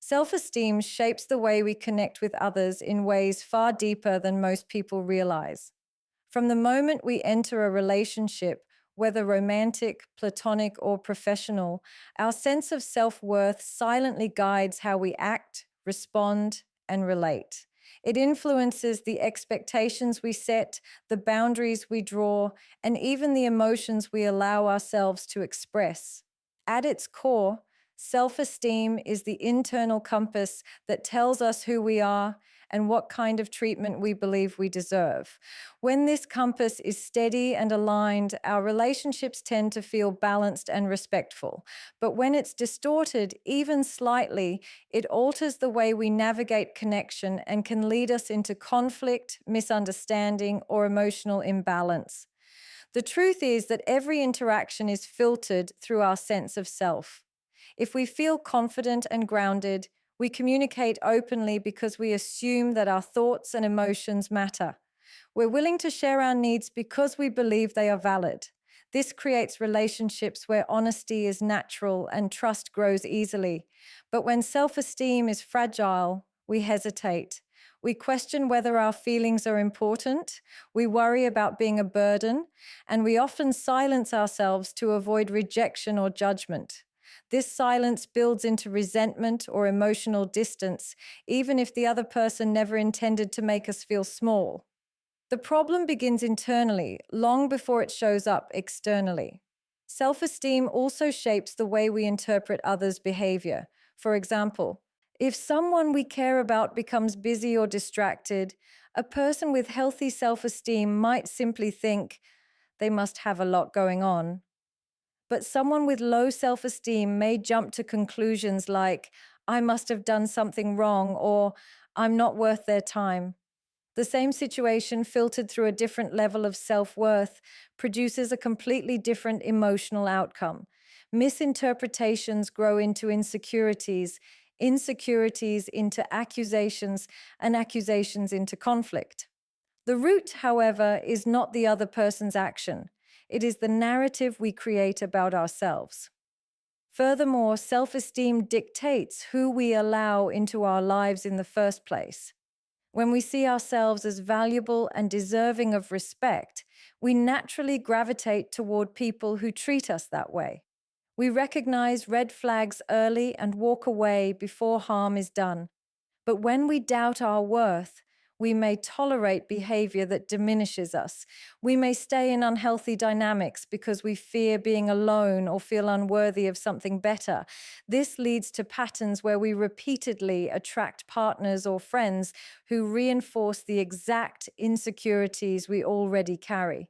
Self-esteem shapes the way we connect with others in ways far deeper than most people realize. From the moment we enter a relationship, whether romantic, platonic, or professional, our sense of self-worth silently guides how we act, respond, and relate. It influences the expectations we set, the boundaries we draw, and even the emotions we allow ourselves to express. At its core, self-esteem is the internal compass that tells us who we are and what kind of treatment we believe we deserve. When this compass is steady and aligned, our relationships tend to feel balanced and respectful. But when it's distorted, even slightly, it alters the way we navigate connection and can lead us into conflict, misunderstanding, or emotional imbalance. The truth is that every interaction is filtered through our sense of self. If we feel confident and grounded, we communicate openly because we assume that our thoughts and emotions matter. We're willing to share our needs because we believe they are valid. This creates relationships where honesty is natural and trust grows easily. But when self-esteem is fragile, we hesitate. We question whether our feelings are important, we worry about being a burden, and we often silence ourselves to avoid rejection or judgment. This silence builds into resentment or emotional distance, even if the other person never intended to make us feel small. The problem begins internally, long before it shows up externally. Self-esteem also shapes the way we interpret others' behavior. For example, if someone we care about becomes busy or distracted, a person with healthy self-esteem might simply think, they must have a lot going on. But someone with low self-esteem may jump to conclusions like, I must have done something wrong, or I'm not worth their time. The same situation filtered through a different level of self-worth produces a completely different emotional outcome. Misinterpretations grow into insecurities, insecurities into accusations, and accusations into conflict. The root, however, is not the other person's action. It is the narrative we create about ourselves. Furthermore, self-esteem dictates who we allow into our lives in the first place. When we see ourselves as valuable and deserving of respect, we naturally gravitate toward people who treat us that way. We recognize red flags early and walk away before harm is done. But when we doubt our worth, we may tolerate behavior that diminishes us. We may stay in unhealthy dynamics because we fear being alone or feel unworthy of something better. This leads to patterns where we repeatedly attract partners or friends who reinforce the exact insecurities we already carry.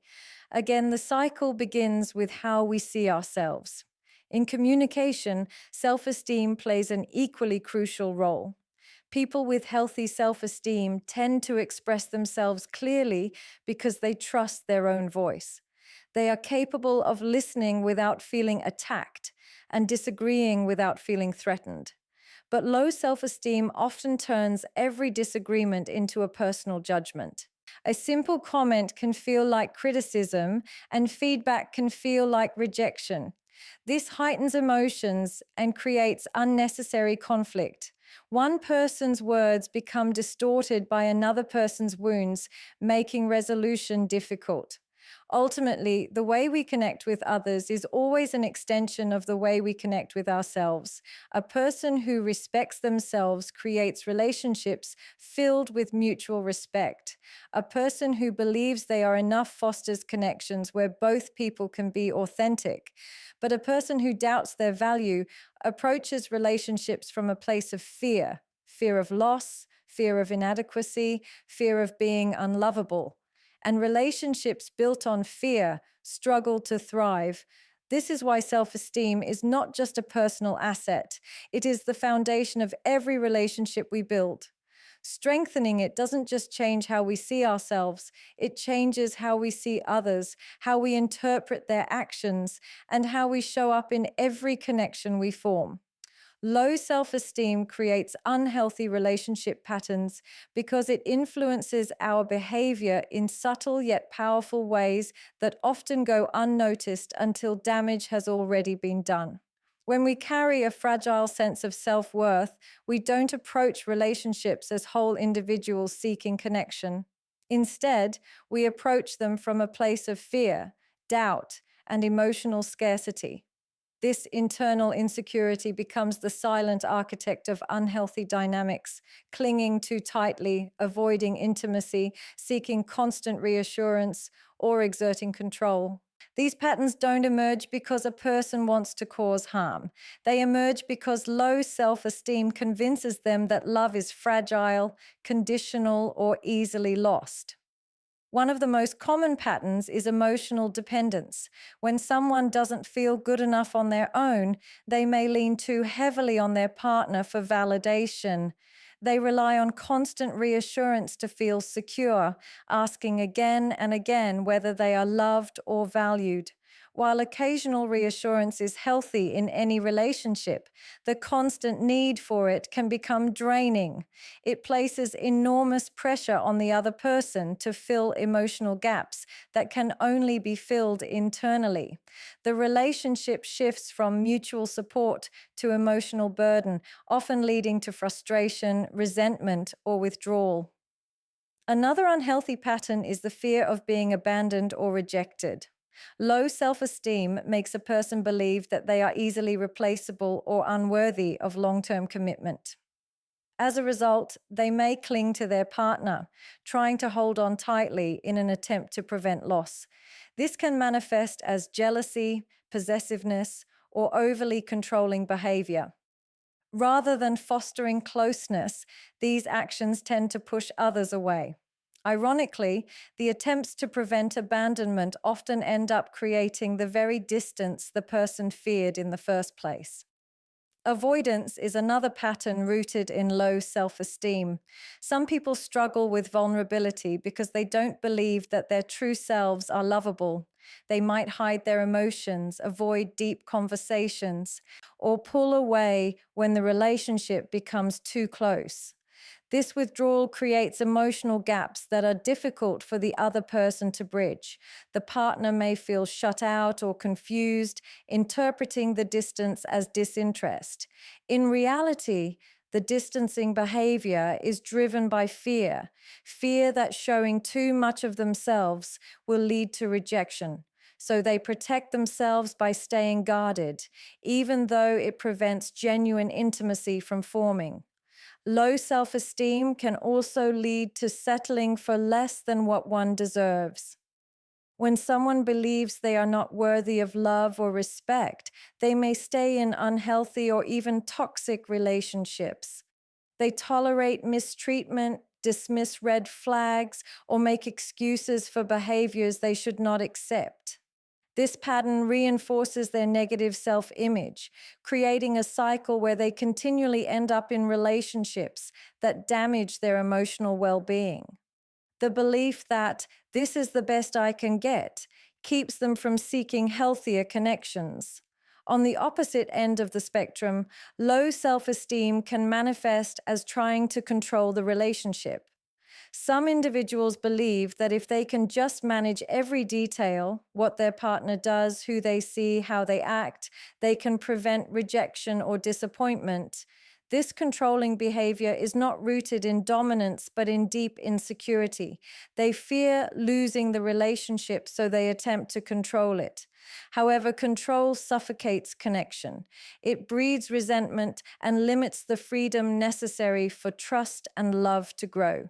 Again, the cycle begins with how we see ourselves. In communication, self-esteem plays an equally crucial role. People with healthy self-esteem tend to express themselves clearly because they trust their own voice. They are capable of listening without feeling attacked and disagreeing without feeling threatened. But low self-esteem often turns every disagreement into a personal judgment. A simple comment can feel like criticism, and feedback can feel like rejection. This heightens emotions and creates unnecessary conflict. One person's words become distorted by another person's wounds, making resolution difficult. Ultimately, the way we connect with others is always an extension of the way we connect with ourselves. A person who respects themselves creates relationships filled with mutual respect. A person who believes they are enough fosters connections where both people can be authentic. But a person who doubts their value approaches relationships from a place of fear, fear of loss, fear of inadequacy, fear of being unlovable. And relationships built on fear struggle to thrive. This is why self-esteem is not just a personal asset. It is the foundation of every relationship we build. Strengthening it doesn't just change how we see ourselves, it changes how we see others, how we interpret their actions, and how we show up in every connection we form. Low self-esteem creates unhealthy relationship patterns because it influences our behavior in subtle yet powerful ways that often go unnoticed until damage has already been done. When we carry a fragile sense of self-worth, we don't approach relationships as whole individuals seeking connection. Instead, we approach them from a place of fear, doubt, and emotional scarcity. This internal insecurity becomes the silent architect of unhealthy dynamics, clinging too tightly, avoiding intimacy, seeking constant reassurance, or exerting control. These patterns don't emerge because a person wants to cause harm. They emerge because low self-esteem convinces them that love is fragile, conditional, or easily lost. One of the most common patterns is emotional dependence. When someone doesn't feel good enough on their own, they may lean too heavily on their partner for validation. They rely on constant reassurance to feel secure, asking again and again whether they are loved or valued. While occasional reassurance is healthy in any relationship, the constant need for it can become draining. It places enormous pressure on the other person to fill emotional gaps that can only be filled internally. The relationship shifts from mutual support to emotional burden, often leading to frustration, resentment, or withdrawal. Another unhealthy pattern is the fear of being abandoned or rejected. Low self-esteem makes a person believe that they are easily replaceable or unworthy of long-term commitment. As a result, they may cling to their partner, trying to hold on tightly in an attempt to prevent loss. This can manifest as jealousy, possessiveness, or overly controlling behavior. Rather than fostering closeness, these actions tend to push others away. Ironically, the attempts to prevent abandonment often end up creating the very distance the person feared in the first place. Avoidance is another pattern rooted in low self-esteem. Some people struggle with vulnerability because they don't believe that their true selves are lovable. They might hide their emotions, avoid deep conversations, or pull away when the relationship becomes too close. This withdrawal creates emotional gaps that are difficult for the other person to bridge. The partner may feel shut out or confused, interpreting the distance as disinterest. In reality, the distancing behavior is driven by fear that showing too much of themselves will lead to rejection. So they protect themselves by staying guarded, even though it prevents genuine intimacy from forming. Low self-esteem can also lead to settling for less than what one deserves. When someone believes they are not worthy of love or respect, they may stay in unhealthy or even toxic relationships. They tolerate mistreatment, dismiss red flags, or make excuses for behaviors they should not accept. This pattern reinforces their negative self-image, creating a cycle where they continually end up in relationships that damage their emotional well-being. The belief that this is the best I can get keeps them from seeking healthier connections. On the opposite end of the spectrum, low self-esteem can manifest as trying to control the relationship. Some individuals believe that if they can just manage every detail, what their partner does, who they see, how they act, they can prevent rejection or disappointment. This controlling behavior is not rooted in dominance, but in deep insecurity. They fear losing the relationship, so they attempt to control it. However, control suffocates connection. It breeds resentment and limits the freedom necessary for trust and love to grow.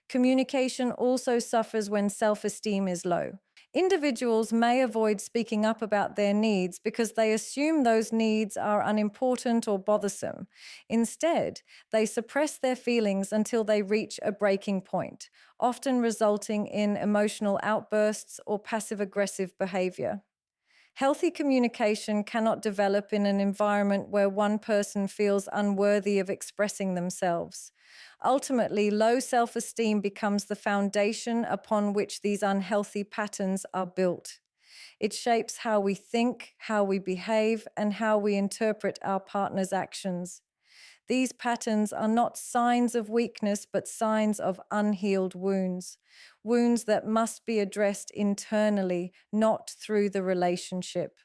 Communication also suffers when self-esteem is low. Individuals may avoid speaking up about their needs because they assume those needs are unimportant or bothersome. Instead, they suppress their feelings until they reach a breaking point, often resulting in emotional outbursts or passive-aggressive behavior. Healthy communication cannot develop in an environment where one person feels unworthy of expressing themselves. Ultimately, low self-esteem becomes the foundation upon which these unhealthy patterns are built. It shapes how we think, how we behave, and how we interpret our partner's actions. These patterns are not signs of weakness, but signs of unhealed wounds, wounds that must be addressed internally, not through the relationship.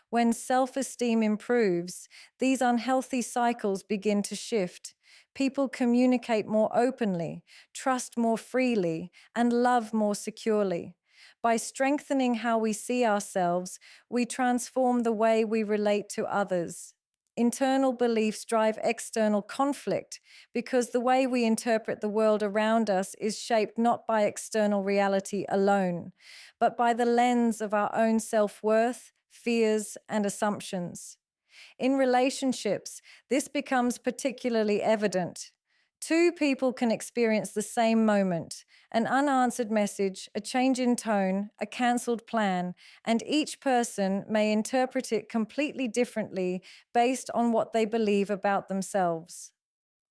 When self-esteem improves, these unhealthy cycles begin to shift. People communicate more openly, trust more freely, and love more securely. By strengthening how we see ourselves, we transform the way we relate to others. Internal beliefs drive external conflict because the way we interpret the world around us is shaped not by external reality alone, but by the lens of our own self-worth, fears, and assumptions. In relationships, this becomes particularly evident. Two people can experience the same moment, an unanswered message, a change in tone, a cancelled plan, and each person may interpret it completely differently based on what they believe about themselves.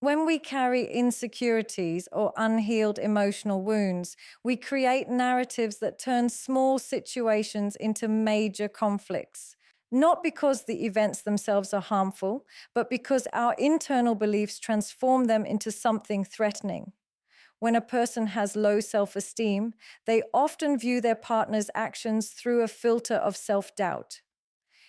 When we carry insecurities or unhealed emotional wounds, we create narratives that turn small situations into major conflicts. Not because the events themselves are harmful, but because our internal beliefs transform them into something threatening. When a person has low self-esteem, they often view their partner's actions through a filter of self-doubt.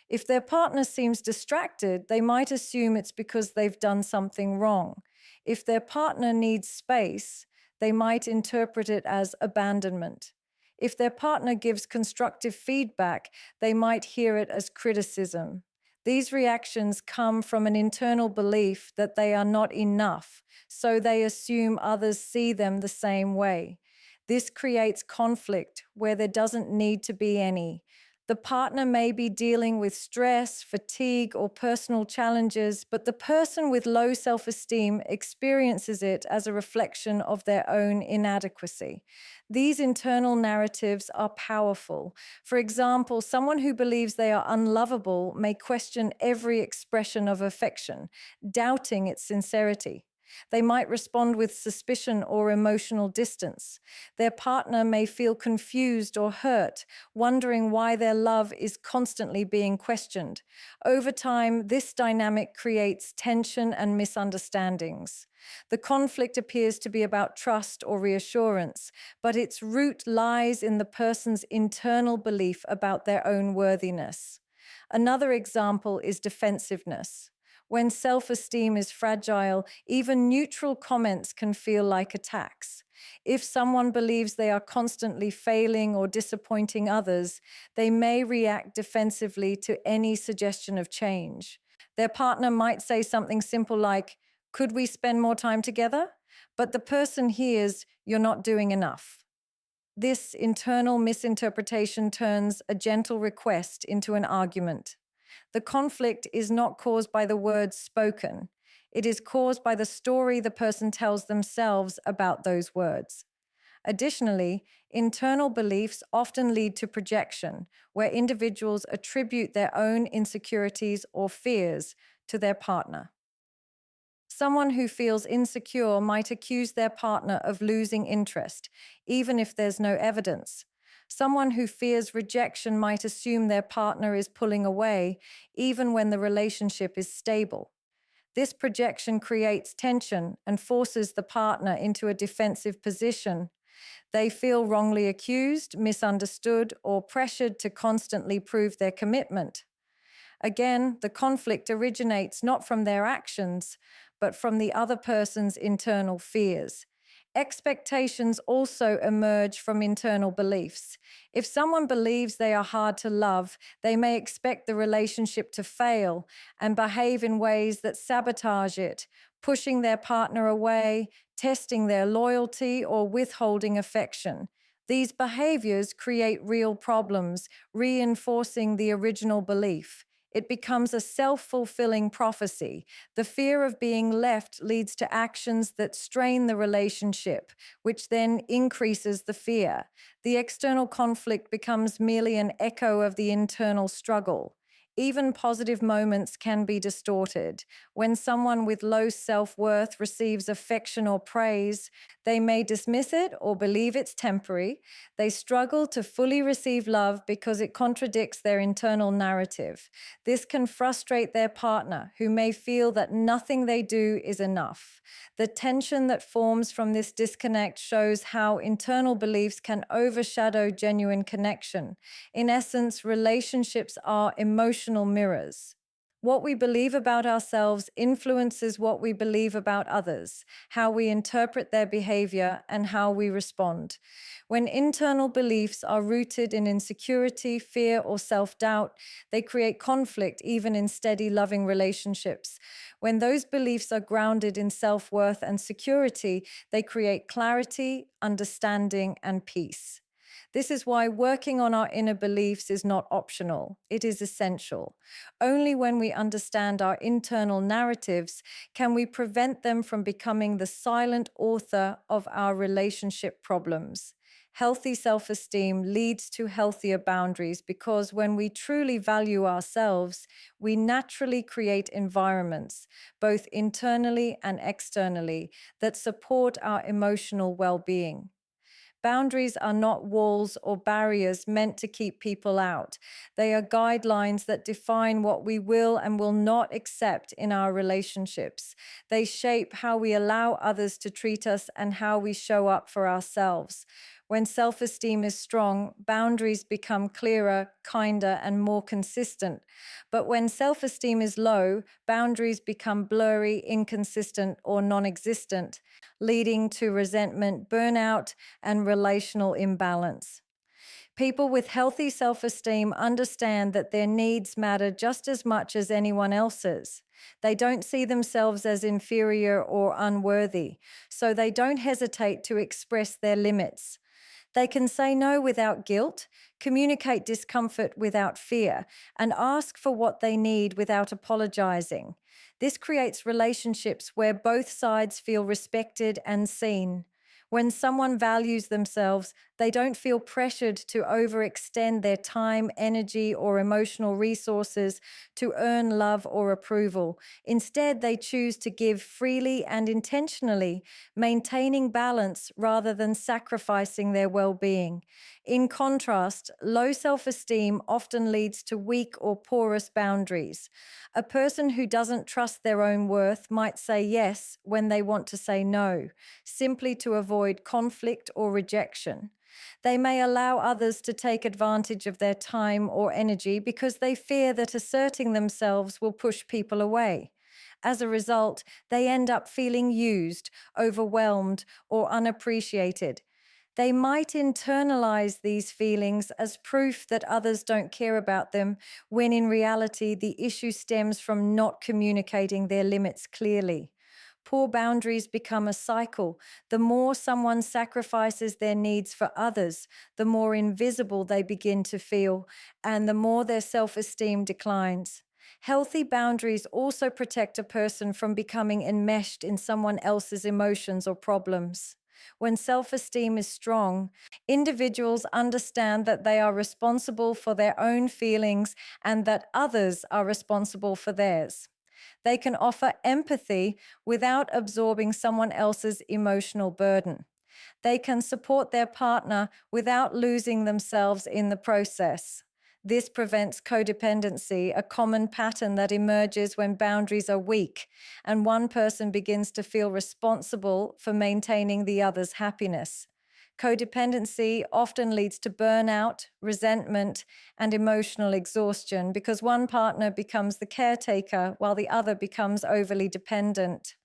If their partner seems distracted, they might assume it's because they've done something wrong. If their partner needs space, they might interpret it as abandonment. If their partner gives constructive feedback, they might hear it as criticism. These reactions come from an internal belief that they are not enough, so they assume others see them the same way. This creates conflict where there doesn't need to be any. The partner may be dealing with stress, fatigue, or personal challenges, but the person with low self-esteem experiences it as a reflection of their own inadequacy. These internal narratives are powerful. For example, someone who believes they are unlovable may question every expression of affection, doubting its sincerity. They might respond with suspicion or emotional distance. Their partner may feel confused or hurt, wondering why their love is constantly being questioned. Over time, this dynamic creates tension and misunderstandings. The conflict appears to be about trust or reassurance, but its root lies in the person's internal belief about their own worthiness. Another example is defensiveness. When self-esteem is fragile, even neutral comments can feel like attacks. If someone believes they are constantly failing or disappointing others, they may react defensively to any suggestion of change. Their partner might say something simple like, "Could we spend more time together?" But the person hears, "You're not doing enough." This internal misinterpretation turns a gentle request into an argument. The conflict is not caused by the words spoken. It is caused by the story the person tells themselves about those words. Additionally, internal beliefs often lead to projection, where individuals attribute their own insecurities or fears to their partner. Someone who feels insecure might accuse their partner of losing interest, even if there's no evidence. Someone who fears rejection might assume their partner is pulling away, even when the relationship is stable. This projection creates tension and forces the partner into a defensive position. They feel wrongly accused, misunderstood, or pressured to constantly prove their commitment. Again, the conflict originates not from their actions, but from the other person's internal fears. Expectations also emerge from internal beliefs. If someone believes they are hard to love, they may expect the relationship to fail and behave in ways that sabotage it, pushing their partner away, testing their loyalty, or withholding affection. These behaviors create real problems, reinforcing the original belief. It becomes a self-fulfilling prophecy. The fear of being left leads to actions that strain the relationship, which then increases the fear. The external conflict becomes merely an echo of the internal struggle. Even positive moments can be distorted. When someone with low self-worth receives affection or praise, they may dismiss it or believe it's temporary. They struggle to fully receive love because it contradicts their internal narrative. This can frustrate their partner, who may feel that nothing they do is enough. The tension that forms from this disconnect shows how internal beliefs can overshadow genuine connection. In essence, relationships are emotional emotional mirrors. What we believe about ourselves influences what we believe about others, how we interpret their behavior, and how we respond. When internal beliefs are rooted in insecurity, fear, or self doubt, they create conflict even in steady, loving relationships. When those beliefs are grounded in self worth and security, they create clarity, understanding, and peace. This is why working on our inner beliefs is not optional, it is essential. Only when we understand our internal narratives can we prevent them from becoming the silent author of our relationship problems. Healthy self esteem leads to healthier boundaries because when we truly value ourselves, we naturally create environments, both internally and externally, that support our emotional well being. Boundaries are not walls or barriers meant to keep people out. They are guidelines that define what we will and will not accept in our relationships. They shape how we allow others to treat us and how we show up for ourselves. When self esteem is strong, boundaries become clearer, kinder, and more consistent. But when self esteem is low, boundaries become blurry, inconsistent, or non existent, leading to resentment, burnout, and relational imbalance. People with healthy self esteem understand that their needs matter just as much as anyone else's. They don't see themselves as inferior or unworthy, so they don't hesitate to express their limits. They can say no without guilt, communicate discomfort without fear, and ask for what they need without apologizing. This creates relationships where both sides feel respected and seen. When someone values themselves, they don't feel pressured to overextend their time, energy, or emotional resources to earn love or approval. Instead, they choose to give freely and intentionally, maintaining balance rather than sacrificing their well being. In contrast, low self esteem often leads to weak or porous boundaries. A person who doesn't trust their own worth might say yes when they want to say no, simply to avoid conflict or rejection. They may allow others to take advantage of their time or energy because they fear that asserting themselves will push people away. As a result, they end up feeling used, overwhelmed, or unappreciated. They might internalize these feelings as proof that others don't care about them, when in reality, the issue stems from not communicating their limits clearly. Poor boundaries become a cycle. The more someone sacrifices their needs for others, the more invisible they begin to feel, and the more their self esteem declines. Healthy boundaries also protect a person from becoming enmeshed in someone else's emotions or problems. When self esteem is strong, individuals understand that they are responsible for their own feelings and that others are responsible for theirs. They can offer empathy without absorbing someone else's emotional burden. They can support their partner without losing themselves in the process. This prevents codependency, a common pattern that emerges when boundaries are weak and one person begins to feel responsible for maintaining the other's happiness. Codependency often leads to burnout, resentment, and emotional exhaustion because one partner becomes the caretaker while the other becomes overly dependent.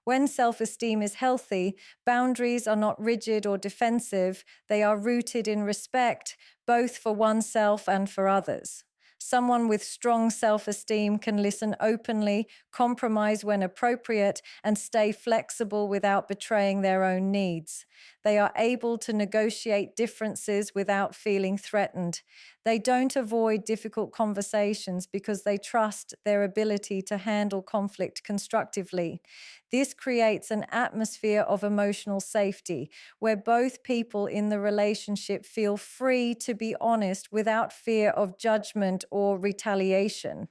When self esteem is healthy, boundaries are not rigid or defensive, they are rooted in respect, both for oneself and for others. Someone with strong self esteem can listen openly, compromise when appropriate, and stay flexible without betraying their own needs. They are able to negotiate differences without feeling threatened. They don't avoid difficult conversations because they trust their ability to handle conflict constructively. This creates an atmosphere of emotional safety where both people in the relationship feel free to be honest without fear of judgment or retaliation.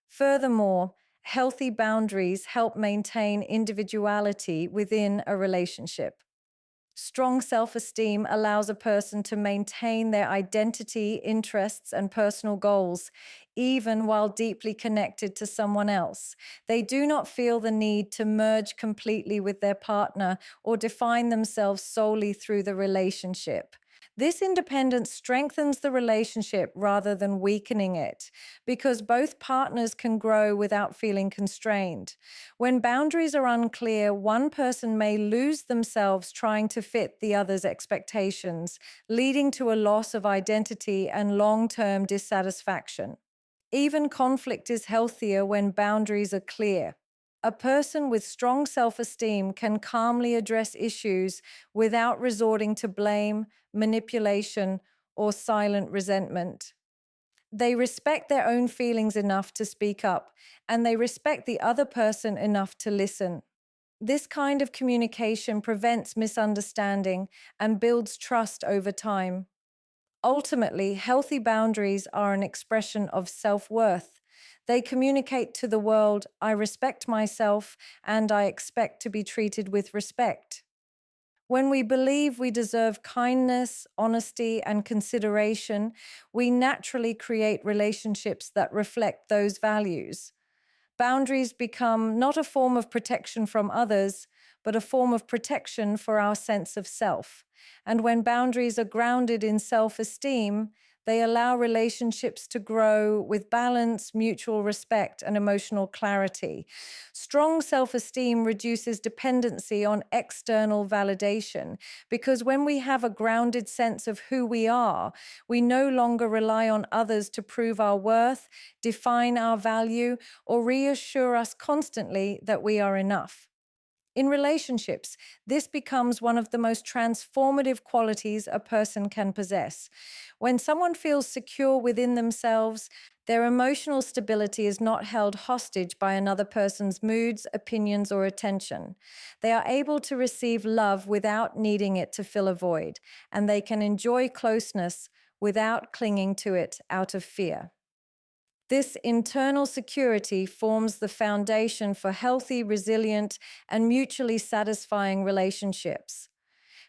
Furthermore, healthy boundaries help maintain individuality within a relationship. Strong self esteem allows a person to maintain their identity, interests, and personal goals, even while deeply connected to someone else. They do not feel the need to merge completely with their partner or define themselves solely through the relationship. This independence strengthens the relationship rather than weakening it, because both partners can grow without feeling constrained. When boundaries are unclear, one person may lose themselves trying to fit the other's expectations, leading to a loss of identity and long-term dissatisfaction. Even conflict is healthier when boundaries are clear. A person with strong self esteem can calmly address issues without resorting to blame, manipulation, or silent resentment. They respect their own feelings enough to speak up, and they respect the other person enough to listen. This kind of communication prevents misunderstanding and builds trust over time. Ultimately, healthy boundaries are an expression of self-worth. They communicate to the world, I respect myself and I expect to be treated with respect. When we believe we deserve kindness, honesty, and consideration, we naturally create relationships that reflect those values. Boundaries become not a form of protection from others, but a form of protection for our sense of self. And when boundaries are grounded in self esteem, they allow relationships to grow with balance, mutual respect, and emotional clarity. Strong self esteem reduces dependency on external validation because when we have a grounded sense of who we are, we no longer rely on others to prove our worth, define our value, or reassure us constantly that we are enough. In relationships, this becomes one of the most transformative qualities a person can possess. When someone feels secure within themselves, their emotional stability is not held hostage by another person's moods, opinions, or attention. They are able to receive love without needing it to fill a void, and they can enjoy closeness without clinging to it out of fear. This internal security forms the foundation for healthy, resilient, and mutually satisfying relationships.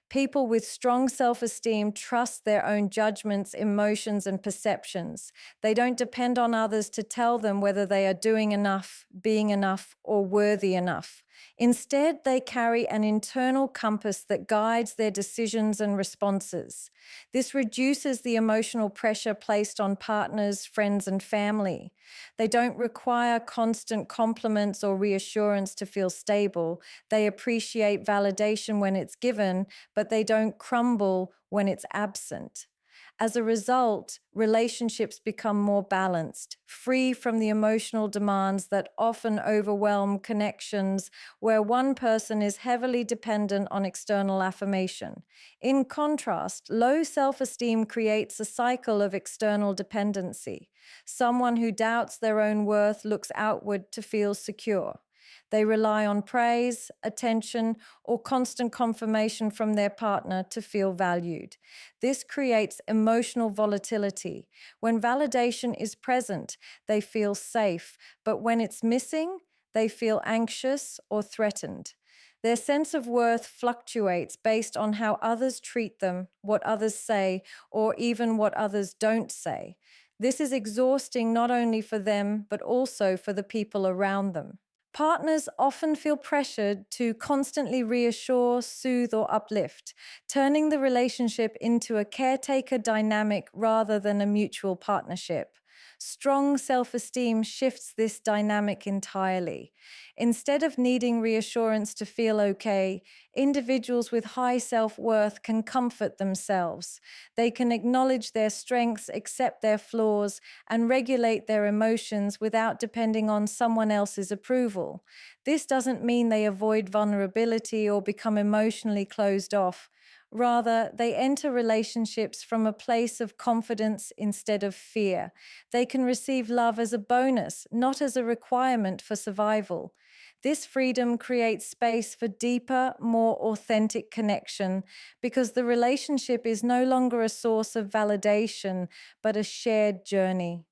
People with strong self esteem trust their own judgments, emotions, and perceptions. They don't depend on others to tell them whether they are doing enough, being enough, or worthy enough. Instead, they carry an internal compass that guides their decisions and responses. This reduces the emotional pressure placed on partners, friends, and family. They don't require constant compliments or reassurance to feel stable. They appreciate validation when it's given, but they don't crumble when it's absent. As a result, relationships become more balanced, free from the emotional demands that often overwhelm connections where one person is heavily dependent on external affirmation. In contrast, low self-esteem creates a cycle of external dependency. Someone who doubts their own worth looks outward to feel secure. They rely on praise, attention, or constant confirmation from their partner to feel valued. This creates emotional volatility. When validation is present, they feel safe, but when it's missing, they feel anxious or threatened. Their sense of worth fluctuates based on how others treat them, what others say, or even what others don't say. This is exhausting not only for them, but also for the people around them. Partners often feel pressured to constantly reassure, soothe, or uplift, turning the relationship into a caretaker dynamic rather than a mutual partnership. Strong self-esteem shifts this dynamic entirely. Instead of needing reassurance to feel okay, individuals with high self-worth can comfort themselves. They can acknowledge their strengths, accept their flaws, and regulate their emotions without depending on someone else's approval. This doesn't mean they avoid vulnerability or become emotionally closed off. Rather, they enter relationships from a place of confidence instead of fear. They can receive love as a bonus, not as a requirement for survival. This freedom creates space for deeper, more authentic connection because the relationship is no longer a source of validation, but a shared journey.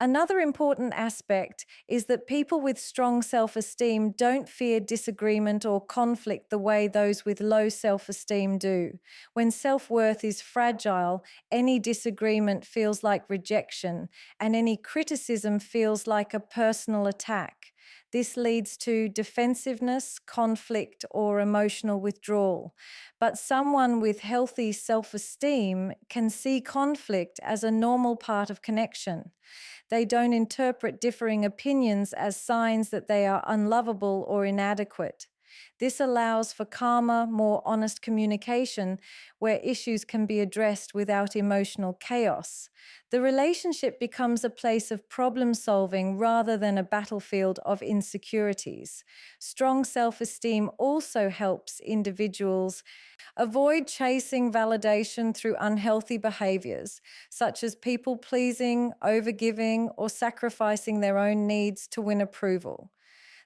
Another important aspect is that people with strong self-esteem don't fear disagreement or conflict the way those with low self-esteem do. When self-worth is fragile, any disagreement feels like rejection, and any criticism feels like a personal attack. This leads to defensiveness, conflict, or emotional withdrawal. But someone with healthy self esteem can see conflict as a normal part of connection. They don't interpret differing opinions as signs that they are unlovable or inadequate. This allows for calmer, more honest communication where issues can be addressed without emotional chaos. The relationship becomes a place of problem solving rather than a battlefield of insecurities. Strong self esteem also helps individuals avoid chasing validation through unhealthy behaviors, such as people pleasing, overgiving, or sacrificing their own needs to win approval.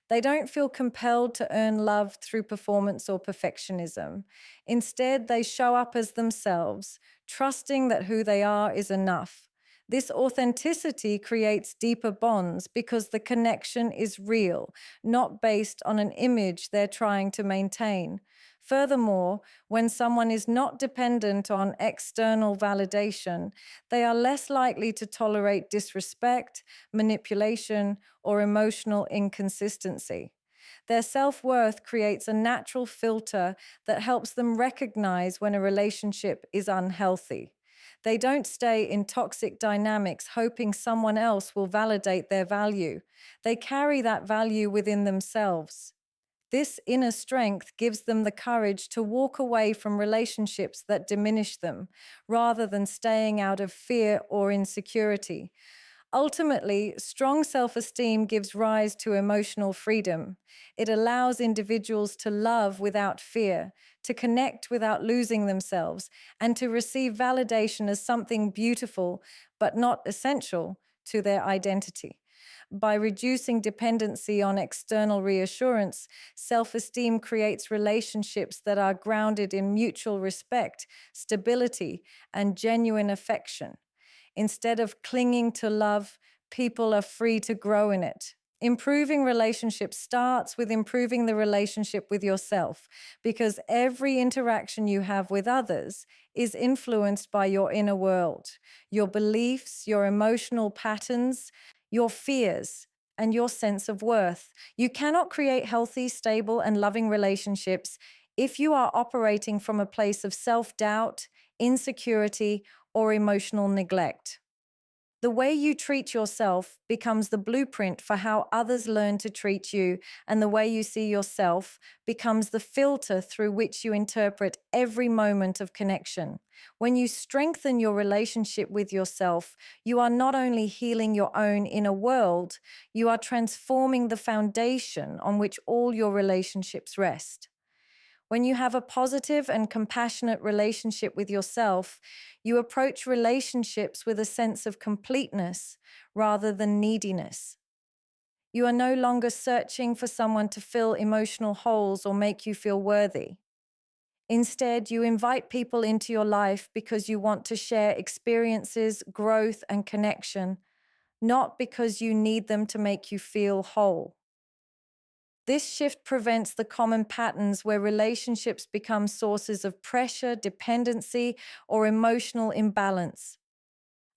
They don't feel compelled to earn love through performance or perfectionism. Instead, they show up as themselves, trusting that who they are is enough. This authenticity creates deeper bonds because the connection is real, not based on an image they're trying to maintain. Furthermore, when someone is not dependent on external validation, they are less likely to tolerate disrespect, manipulation, or emotional inconsistency. Their self worth creates a natural filter that helps them recognize when a relationship is unhealthy. They don't stay in toxic dynamics hoping someone else will validate their value. They carry that value within themselves. This inner strength gives them the courage to walk away from relationships that diminish them, rather than staying out of fear or insecurity. Ultimately, strong self esteem gives rise to emotional freedom. It allows individuals to love without fear, to connect without losing themselves, and to receive validation as something beautiful but not essential to their identity. By reducing dependency on external reassurance, self esteem creates relationships that are grounded in mutual respect, stability, and genuine affection. Instead of clinging to love, people are free to grow in it. Improving relationships starts with improving the relationship with yourself, because every interaction you have with others is influenced by your inner world, your beliefs, your emotional patterns, your fears, and your sense of worth. You cannot create healthy, stable, and loving relationships if you are operating from a place of self-doubt, insecurity, or emotional neglect. The way you treat yourself becomes the blueprint for how others learn to treat you, and the way you see yourself becomes the filter through which you interpret every moment of connection. When you strengthen your relationship with yourself, you are not only healing your own inner world, you are transforming the foundation on which all your relationships rest. When you have a positive and compassionate relationship with yourself, you approach relationships with a sense of completeness rather than neediness. You are no longer searching for someone to fill emotional holes or make you feel worthy. Instead, you invite people into your life because you want to share experiences, growth, and connection, not because you need them to make you feel whole. This shift prevents the common patterns where relationships become sources of pressure, dependency, or emotional imbalance.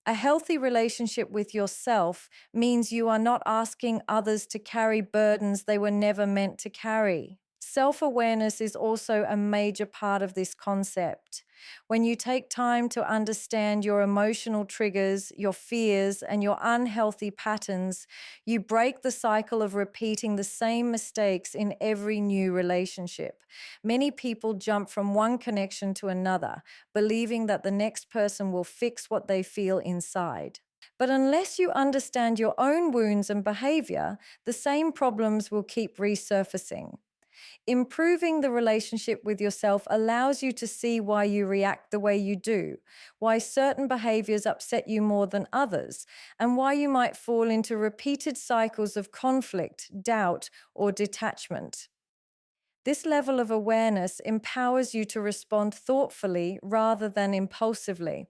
A healthy relationship with yourself means you are not asking others to carry burdens they were never meant to carry. Self-awareness is also a major part of this concept. When you take time to understand your emotional triggers, your fears, and your unhealthy patterns, you break the cycle of repeating the same mistakes in every new relationship. Many people jump from one connection to another, believing that the next person will fix what they feel inside. But unless you understand your own wounds and behavior, the same problems will keep resurfacing. Improving the relationship with yourself allows you to see why you react the way you do, why certain behaviors upset you more than others, and why you might fall into repeated cycles of conflict, doubt, or detachment. This level of awareness empowers you to respond thoughtfully rather than impulsively.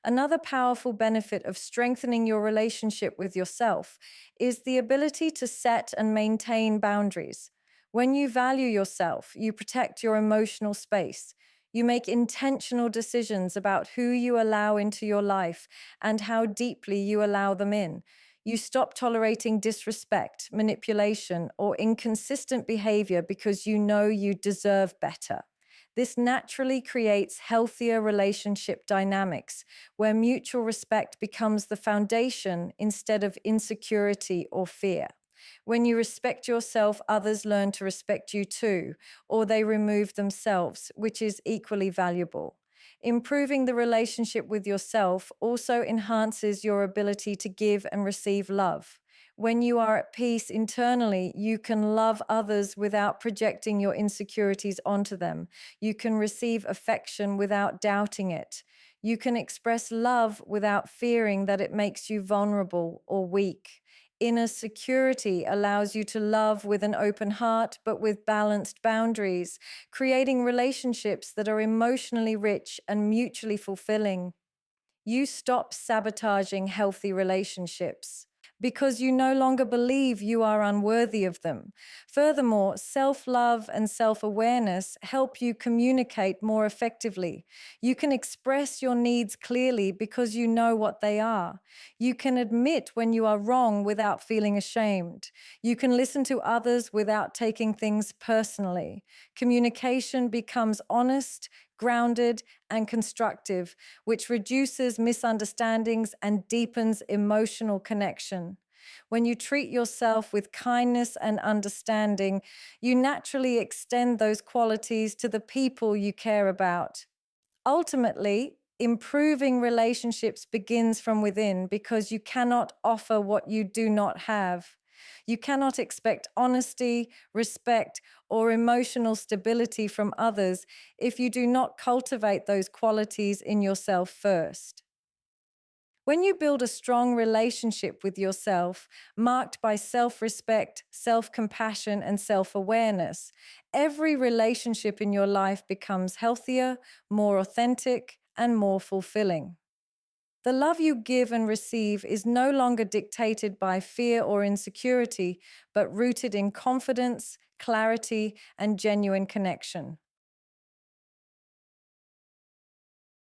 Another powerful benefit of strengthening your relationship with yourself is the ability to set and maintain boundaries. When you value yourself, you protect your emotional space. You make intentional decisions about who you allow into your life and how deeply you allow them in. You stop tolerating disrespect, manipulation, or inconsistent behavior because you know you deserve better. This naturally creates healthier relationship dynamics where mutual respect becomes the foundation instead of insecurity or fear. When you respect yourself, others learn to respect you too, or they remove themselves, which is equally valuable. Improving the relationship with yourself also enhances your ability to give and receive love. When you are at peace internally, you can love others without projecting your insecurities onto them. You can receive affection without doubting it. You can express love without fearing that it makes you vulnerable or weak. Inner security allows you to love with an open heart, but with balanced boundaries, creating relationships that are emotionally rich and mutually fulfilling. You stop sabotaging healthy relationships because you no longer believe you are unworthy of them. Furthermore, self love and self awareness help you communicate more effectively. You can express your needs clearly because you know what they are. You can admit when you are wrong without feeling ashamed. You can listen to others without taking things personally. Communication becomes honest, grounded, and constructive, which reduces misunderstandings and deepens emotional connection. When you treat yourself with kindness and understanding, you naturally extend those qualities to the people you care about. Ultimately, improving relationships begins from within because you cannot offer what you do not have. You cannot expect honesty, respect, or emotional stability from others if you do not cultivate those qualities in yourself first. When you build a strong relationship with yourself, marked by self respect, self compassion, and self awareness, every relationship in your life becomes healthier, more authentic, and more fulfilling. The love you give and receive is no longer dictated by fear or insecurity, but rooted in confidence, clarity, and genuine connection.